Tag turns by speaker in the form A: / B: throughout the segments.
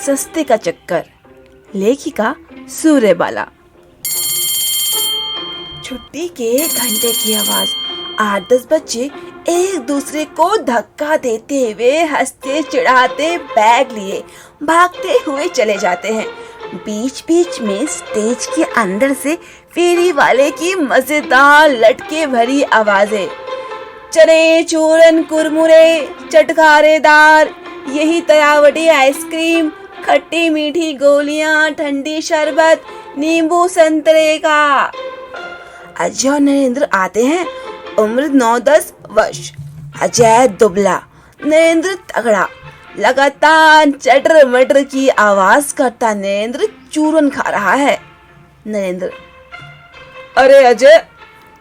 A: सस्ते का चक्कर। लेखिका सूर्यबाला। छुट्टी के घंटे की आवाज। 8-10 बच्चे एक दूसरे को धक्का देते हुए हंसते चिढ़ाते बैग लिए भागते हुए चले जाते हैं। बीच बीच में स्टेज के अंदर से फेरी वाले की मजेदार लटके भरी आवाजें। चने चूरन कुरमुरे चटखारेदार, यही तरावटी आइसक्रीम, खट्टी मीठी गोलियां, ठंडी शरबत, नींबू संतरे का। अजय और नरेंद्र आते हैं। उम्र 9-10 वर्ष। अजय दुबला, नरेंद्र तगड़ा। लगातार चटर मटर की आवाज करता नरेंद्र चूरन खा रहा है। नरेंद्र, अरे अजय,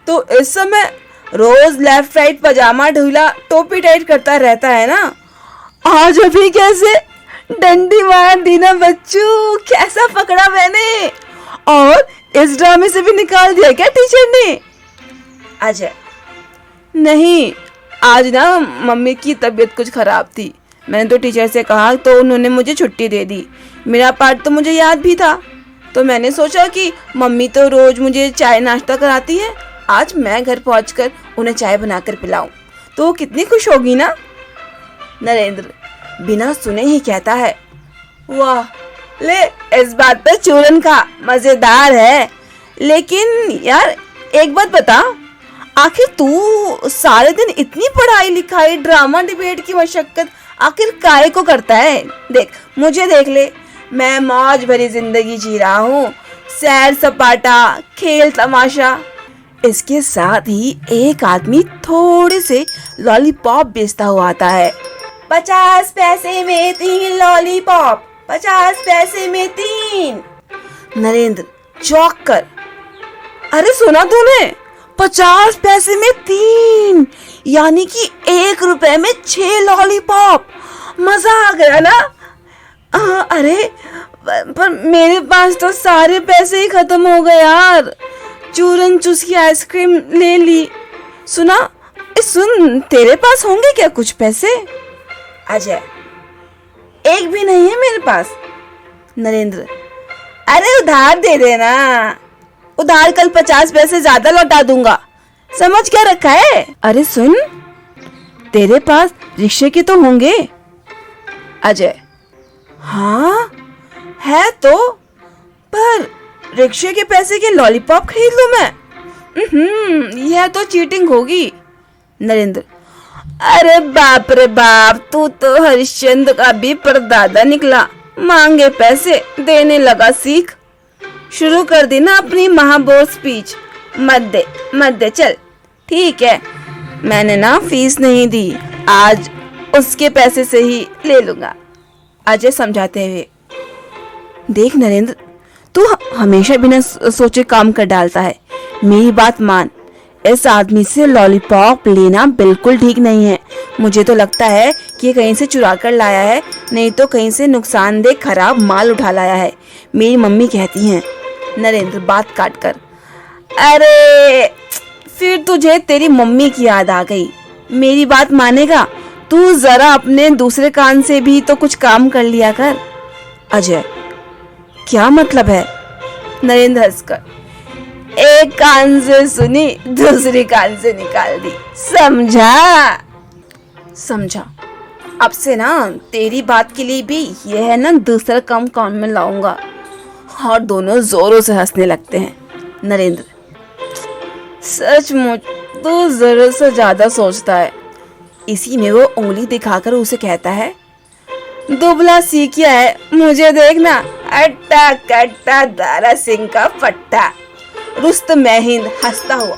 A: तो इस समय रोज लेफ्ट राइट पजामा ढीला टोपी टाइट करता रहता है ना, आज अभी कैसे डंडी मार दी ना बच्चू, कैसा पकड़ा मैंने। और इस ड्रामे से भी निकाल दिया क्या टीचर ने? अजय, नहीं, आज ना मम्मी की तबीयत कुछ खराब थी। मैंने तो टीचर से कहा तो उन्होंने मुझे छुट्टी दे दी। मेरा पार्ट तो मुझे याद भी था, तो मैंने सोचा कि मम्मी तो रोज मुझे चाय नाश्ता कराती है, आज मैं घर पहुंचकर उन्हें चाय बनाकर पिलाऊं तो वो कितनी खुश होगी ना। नरेंद्र बिना सुने ही कहता है, वाह, ले इस बात पे चूरन खा, मजेदार है। लेकिन यार एक बात बता, आखिर तू सारे दिन इतनी पढ़ाई लिखाई ड्रामा डिबेट की मशक्कत आखिर काहे को करता है? देख, मुझे देख ले, मैं मौज भरी जिंदगी जी रहा हूँ, सैर सपाटा, खेल तमाशा। इसके साथ ही एक आदमी थोड़े से लॉलीपॉप बेचता हुआ आता है। 50 पैसे में 3 लॉलीपॉप, 50 पैसे में 3। नरेंद्र चौंक कर, अरे सुना तूने, 50 पैसे में 3, यानी कि 1 रुपए में 6 लॉलीपॉप। मजा आ गया ना? अरे पर मेरे पास तो सारे पैसे ही खत्म हो गए यार। चूरन चूस की आइसक्रीम ले ली। सुन, तेरे पास होंगे क्या कुछ पैसे? अजय, एक भी नहीं है मेरे पास। नरेंद्र, अरे उधार दे देना, उधार कल 50 पैसे ज्यादा लौटा दूंगा, समझ क्या रखा है? अरे सुन, तेरे पास रिक्शे के तो होंगे। अजय, हाँ है तो, पर रिक्शे के पैसे के लॉलीपॉप खरीद लूं मैं? यह तो चीटिंग होगी। नरेंद्र, अरे बाप रे बाप, तू तो हरिश्चंद्र का भी परदादा निकला, मांगे पैसे देने लगा सीख। शुरू कर दी ना अपनी महाबोर स्पीच। मत दे, चल ठीक है, मैंने ना फीस नहीं दी, आज उसके पैसे से ही ले लूंगा। अजय समझाते हुए, देख नरेंद्र, तू हमेशा बिना सोचे काम कर डालता है, मेरी बात मान, इस आदमी से लॉलीपॉप लेना बिल्कुल ठीक नहीं है। मुझे तो लगता है कि ये कहीं से चुरा कर लाया है, नहीं तो कहीं से नुकसानदेह खराब माल उठा लाया है, मेरी मम्मी कहती हैं। नरेंद्र बात काट कर, अरे फिर तुझे तेरी मम्मी की याद आ गई, मेरी बात मानेगा? तू जरा अपने दूसरे कान से भी तो कुछ काम कर लिया कर। अजय, क्या मतलब है? नरेंद्र हंसकर, एक कान से सुनी, दूसरी कान से निकाल दी, समझा। अब से ना तेरी बात के लिए भी यह है ना दूसरा काम कान में लाऊंगा। और दोनों जोरों से हंसने लगते हैं। नरेंद्र, सचमुच तो जरूरत से ज्यादा सोचता है। इसी में वो उंगली दिखाकर उसे कहता है, दुबला सीखिया है, मुझे देखना, अट्टा कट्टा दारा सिंह का पट्टा। रुस्तम हिंद हंसता हुआ,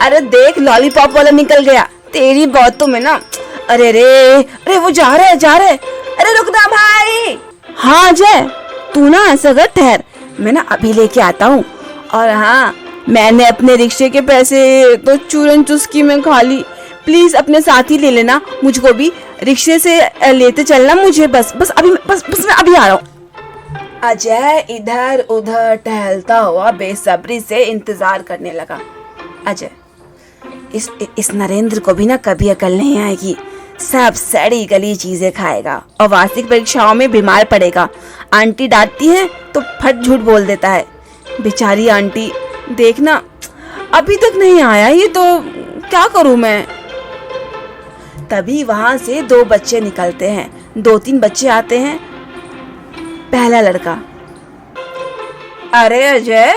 A: अरे देख लॉलीपॉप वाला निकल गया, तेरी बातों में ना। अरे वो जा रहे, अरे रुकना भाई। हाँ अजय, तू ना ऐसा कर, ठहर, मैं ना अभी लेके आता हूँ। और हाँ, मैंने अपने रिक्शे के पैसे तो चूरन चुस्की में खा ली, प्लीज अपने साथ ही ले लेना, मुझको भी रिक्शे से लेते चलना मुझे, बस मैं अभी आ रहा हूँ। अजय इधर उधर टहलता हुआ बेसब्री से इंतजार करने लगा। अजय, इस नरेंद्र को भी ना कभी अकल नहीं आएगी, सब सड़ी गली चीजें खाएगा और वार्षिक परीक्षाओं में बीमार पड़ेगा। आंटी डांटती है तो फट झूठ बोल देता है। बेचारी आंटी, देखना अभी तक नहीं आया, ये तो क्या करूं मैं। तभी वहां से 2 बच्चे निकलते हैं। 2-3 बच्चे आते हैं। पहला लड़का, अरे अजय,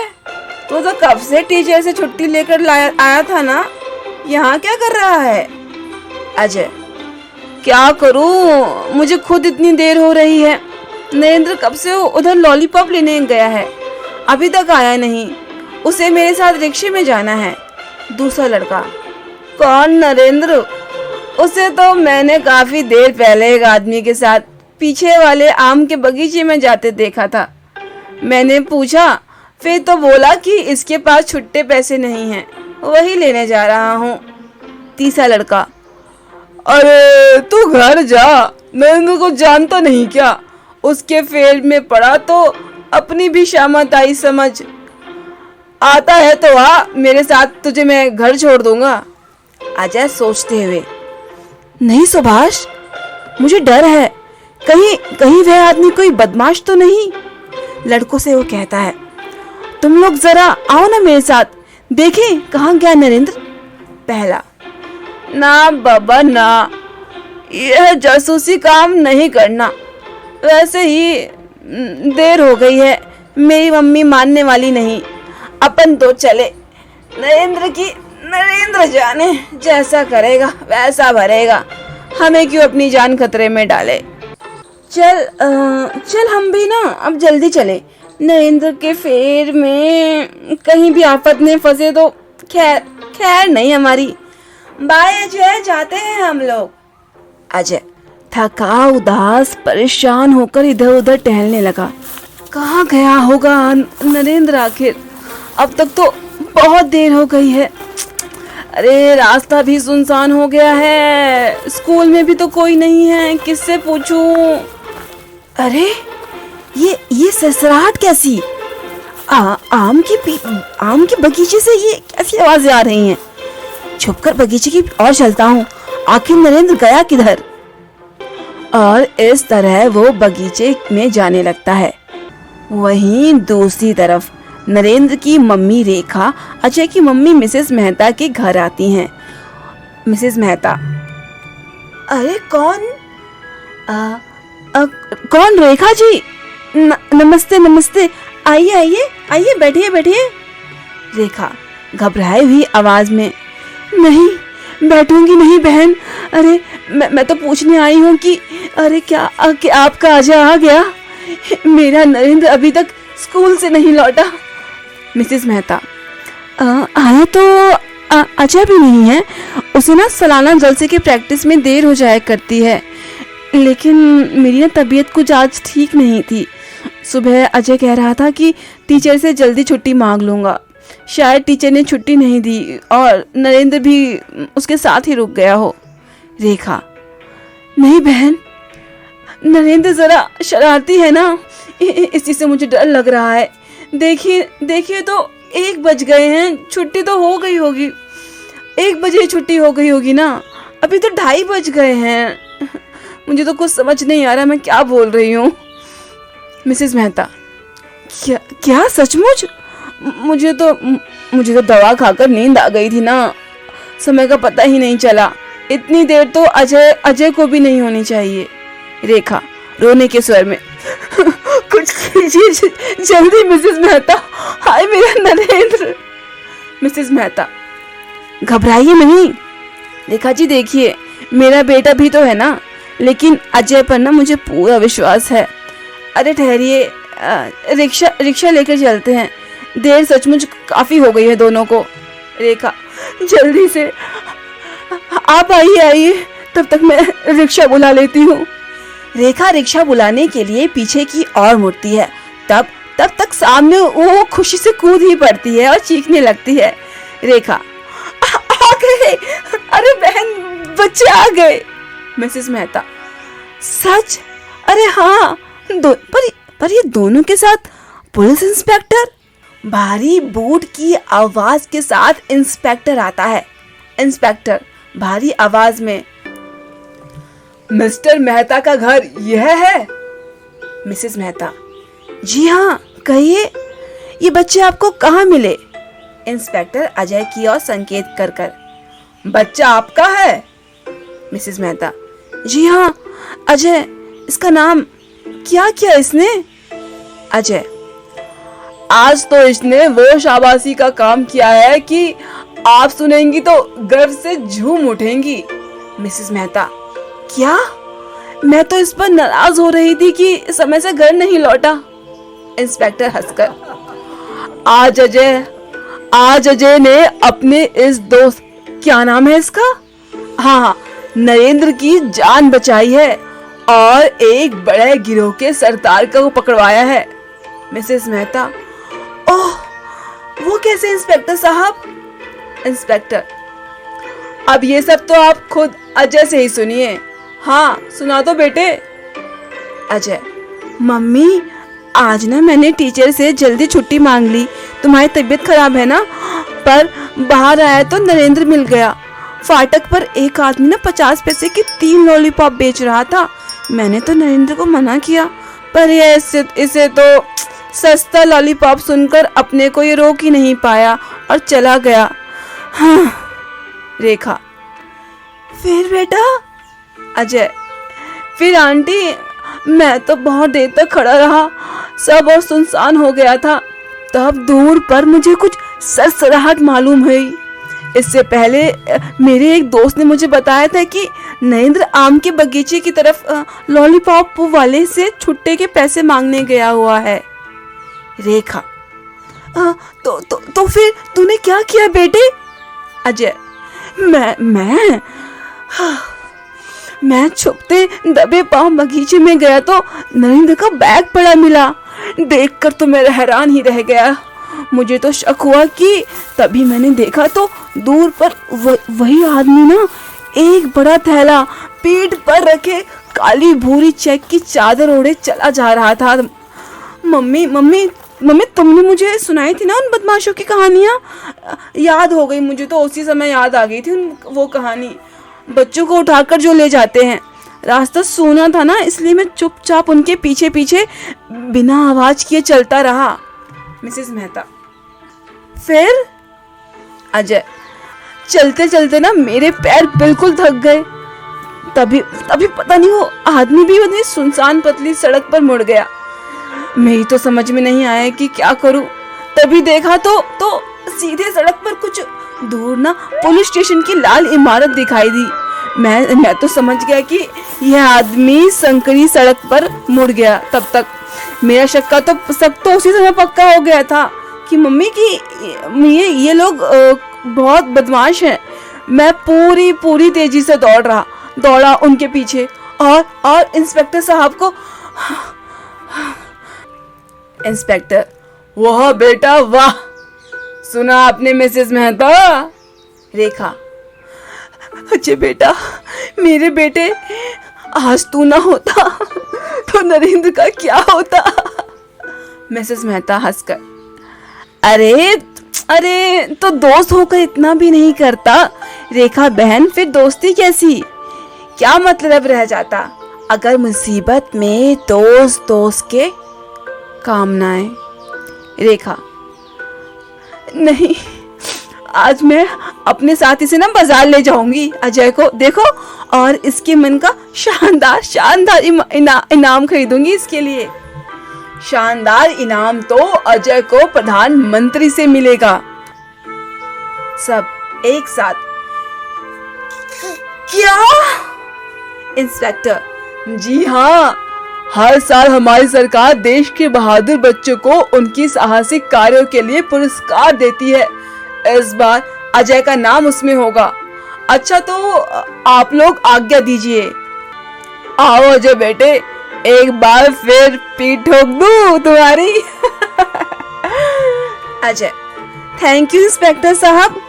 A: तू तो कब से टीचर से छुट्टी लेकर आया था ना, यहाँ क्या कर रहा है। अजय, क्या करूं, मुझे खुद इतनी देर हो रही है। नरेंद्र कब से उधर लॉलीपॉप लेने गया है, अभी तक आया नहीं। उसे मेरे साथ रिक्शे में जाना है। दूसरा लड़का, कौन नरेंद्र? उसे तो मैंने काफी देर पहले एक आदमी के साथ पीछे वाले आम के बगीचे में जाते देखा था। मैंने पूछा, फिर तो बोला कि इसके पास छुट्टे पैसे नहीं हैं, वही लेने जा रहा हूँ। तीसरा लड़का, अरे तू घर जा, नरेंद्र को जानता नहीं क्या? उसके फेल में पड़ा तो अपनी भी शामत आई समझ। आता है तो आ मेरे साथ, तुझे मैं घर छोड़ दूंगा। अजय सोचते हुए, नहीं सुभाष, मुझे डर है, कहीं वह आदमी कोई बदमाश तो नहीं। लड़कों से वो कहता है, तुम लोग जरा आओ ना मेरे साथ, देखें कहाँ गया नरेंद्र। पहला, ना बाबा ना, यह जासूसी काम नहीं करना। वैसे ही देर हो गई है, मेरी मम्मी मानने वाली नहीं। अपन तो चले, नरेंद्र जाने, जैसा करेगा वैसा भरेगा, हमें क्यों अपनी जान खतरे में डाले। चल हम भी ना अब जल्दी चले, नरेंद्र के फेर में कहीं भी आफत में फंसे तो खैर नहीं हमारी। बाय अजय, जाते हैं हम लोग। अजय थका, उदास, परेशान होकर इधर उधर टहलने लगा। कहाँ गया होगा नरेंद्र आखिर? अब तक तो बहुत देर हो गई है। अरे रास्ता भी सुनसान हो गया है, स्कूल में भी तो कोई नहीं है, किससे पूछूं? अरे ये ससराहट कैसी? आम के बगीचे से ये कैसी आवाजें आ रही हैं? छुपकर बगीचे की ओर चलता हूँ, आखिर नरेंद्र गया किधर? और इस तरह वो बगीचे में जाने लगता है। वहीं दूसरी तरफ नरेंद्र की मम्मी रेखा अजय की मम्मी मिसेस मेहता के घर आती हैं। मिसेस मेहता, अरे कौन? रेखा जी, नमस्ते, आइए बैठिए। रेखा घबराई हुई आवाज में, नहीं बैठूंगी नहीं बहन। अरे मैं तो पूछने आई हूँ कि अरे क्या आपका अजय आ गया? मेरा नरेंद्र अभी तक स्कूल से नहीं लौटा। मिसेस मेहता, आया तो अजय भी नहीं है, उसे ना सालाना जलसे के प्रैक्टिस में देर हो जाया करती है, लेकिन मेरी ना तबीयत कुछ आज ठीक नहीं थी। सुबह अजय कह रहा था कि टीचर से जल्दी छुट्टी मांग लूंगा, शायद टीचर ने छुट्टी नहीं दी और नरेंद्र भी उसके साथ ही रुक गया हो। रेखा, नहीं बहन, नरेंद्र जरा शरारती है ना, इसी से मुझे डर लग रहा है। देखिए तो 1 बज गए हैं, छुट्टी तो हो गई होगी, 1 बजे छुट्टी हो गई होगी ना, अभी तो 2:30 बज गए हैं। मुझे तो कुछ समझ नहीं आ रहा मैं क्या बोल रही हूँ। मिसेस मेहता, क्या सचमुच? मुझे तो दवा खाकर नींद आ गई थी ना, समय का पता ही नहीं चला। इतनी देर तो अजय को भी नहीं होनी चाहिए। रेखा रोने के स्वर में, कुछ कीजिए जल्दी मिसेस मेहता, हाय मेरा नरेंद्र। मिसेस मेहता, घबराइए नहीं रेखा जी, देखिए मेरा बेटा भी तो है ना, लेकिन अजय पर ना मुझे पूरा विश्वास है। अरे ठहरिए, रिक्शा लेकर चलते हैं, देर सचमुच काफी हो गई है दोनों को। रेखा, जल्दी से आप आइए, तब तक मैं रिक्शा बुला लेती हूँ। रेखा रिक्शा बुलाने के लिए पीछे की ओर मुड़ती है, तब तक सामने वो खुशी से कूद ही पड़ती है और चीखने लगती है। रेखा, आ गए, अरे बहन बच्चे आ गए। मिसेस मेहता, सच? अरे हाँ, पर ये दोनों के साथ पुलिस इंस्पेक्टर। भारी बूट की आवाज के साथ इंस्पेक्टर आता है। इंस्पेक्टर भारी आवाज में, मिस्टर मेहता का घर यह है? मिसेस मेहता, जी हाँ, कहिए, ये बच्चे आपको कहाँ मिले? इंस्पेक्टर अजय की ओर संकेत कर कर। बच्चा आपका है? मिसेस मेहता, जी हाँ, अजय। इसका नाम क्या किया इसने? अजय, आज तो इसने वो शाबाशी का काम किया है कि आप सुनेंगी तो गर्व से झूम उठेंगी। मिसेस मेहता, क्या? मैं तो इस पर नाराज हो रही थी कि समय से घर नहीं लौटा। इंस्पेक्टर हंसकर, आज अजय ने अपने इस दोस्त, क्या नाम है इसका, हाँ, नरेंद्र की जान बचाई है और एक बड़े गिरोह के सरदार को पकड़वाया है। मिसेस मेहता, ओह, वो कैसे इंस्पेक्टर साहब? इंस्पेक्टर, अब ये सब तो आप खुद अजय से ही सुनिए। हाँ, सुना दो बेटे। अजय, मम्मी, आज ना मैंने टीचर से जल्दी छुट्टी मांग ली। तुम्हारी तबीयत खराब है ना? पर बाहर आया तो नरेंद्र मिल गया। फाटक पर एक आदमी ना 50 पैसे की 3 लॉलीपॉप बेच रहा था। मैंने तो नरेंद्र को मना किया, पर ये इसे तो सस्ता लॉलीपॉप सुनकर अपने को ये रोक ही नहीं पाया और चला गया। हाँ। रेखा, फिर बेटा? अजय, फिर आंटी, मैं तो बहुत देर तक खड़ा रहा, सब और सुनसान हो गया था। तब दूर पर मुझे कुछ सरसराहट मालूम हुई। इससे पहले मेरे एक दोस्त ने मुझे बताया था कि नरेंद्र आम के बगीचे की तरफ लॉलीपॉप वाले से छुट्टे के पैसे मांगने गया हुआ है। रेखा, तो फिर तूने क्या किया बेटे? अजय, मैं छुपते दबे पांव बगीचे में गया तो नरेंद्र का बैग पड़ा मिला। देखकर तो मैं हैरान ही रह गया। मुझे तो शक हुआ कि तभी मैंने देखा तो दूर पर वही आदमी ना एक बड़ा थैला पीठ पर रखे काली भूरी चेक की चादर ओढ़े चला जा रहा था। मम्मी, तुमने मुझे सुनाई थी ना उन बदमाशों की कहानियाँ? याद हो गई मुझे, तो उसी समय याद आ गई थी वो कहानी। बच्चों को उठाकर जो ले जाते हैं। रास्ता सूना था ना, इसलिए मैं चुपचाप उनके पीछे पीछे बिना आवाज किए चलता रहा। मिसेस मेहता, फिर? अजय, चलते चलते ना मेरे पैर बिल्कुल थक गए। तभी पता नहीं वो आदमी भी उतनी सुनसान पतली सड़क पर मुड़ गया। मेरी तो समझ में नहीं आया कि क्या करूं। तभी देखा तो सीधे सड़क पर कुछ दूर ना पुलिस स्टेशन की लाल इमारत दिखाई दी। मैं तो समझ गया कि यह आदमी संकरी सड़क पर मुड़ गया। तब तक मेरा शक तो उसी समय पक्का हो गया था कि मम्मी की ये लोग बहुत बदमाश हैं। मैं पूरी तेजी से दौड़ा उनके पीछे और इंस्पेक्टर साहब को। इंस्पेक्टर, वाह बेटा वाह, सुना आपने मिसेस मेहता? रेखा, अच्छे बेटा, मेरे बेटे, आज तू ना होता तो नरेंद्र का क्या होता? मिसेस मेहता हंसकर, अरे तो दोस्त होकर इतना भी नहीं करता रेखा बहन, फिर दोस्ती कैसी? क्या मतलब रह जाता अगर मुसीबत में दोस्त के काम ना आए? रेखा, नहीं, आज मैं अपने साथी से ना बाजार ले जाऊंगी अजय को, देखो, और इसके मन का शानदार इनाम खरीदूंगी इसके लिए। शानदार इनाम तो अजय को प्रधानमंत्री से मिलेगा। सब एक साथ, क्या? इंस्पेक्टर, जी हाँ, हर साल हमारी सरकार देश के बहादुर बच्चों को उनकी साहसिक कार्यों के लिए पुरस्कार देती है। इस बार अजय का नाम उसमें होगा। अच्छा, तो आप लोग आज्ञा दीजिए। आओ अजय बेटे, एक बार फिर पीठ ठोक दूं तुम्हारी। अजय, थैंक यू इंस्पेक्टर साहब,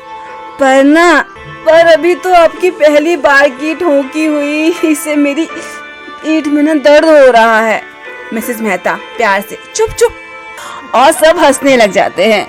A: पर अभी तो आपकी पहली बार की ठोकी हुई, इससे मेरी ईंट में ना दर्द हो रहा है। मिसेस मेहता प्यार से, चुप, और सब हंसने लग जाते हैं।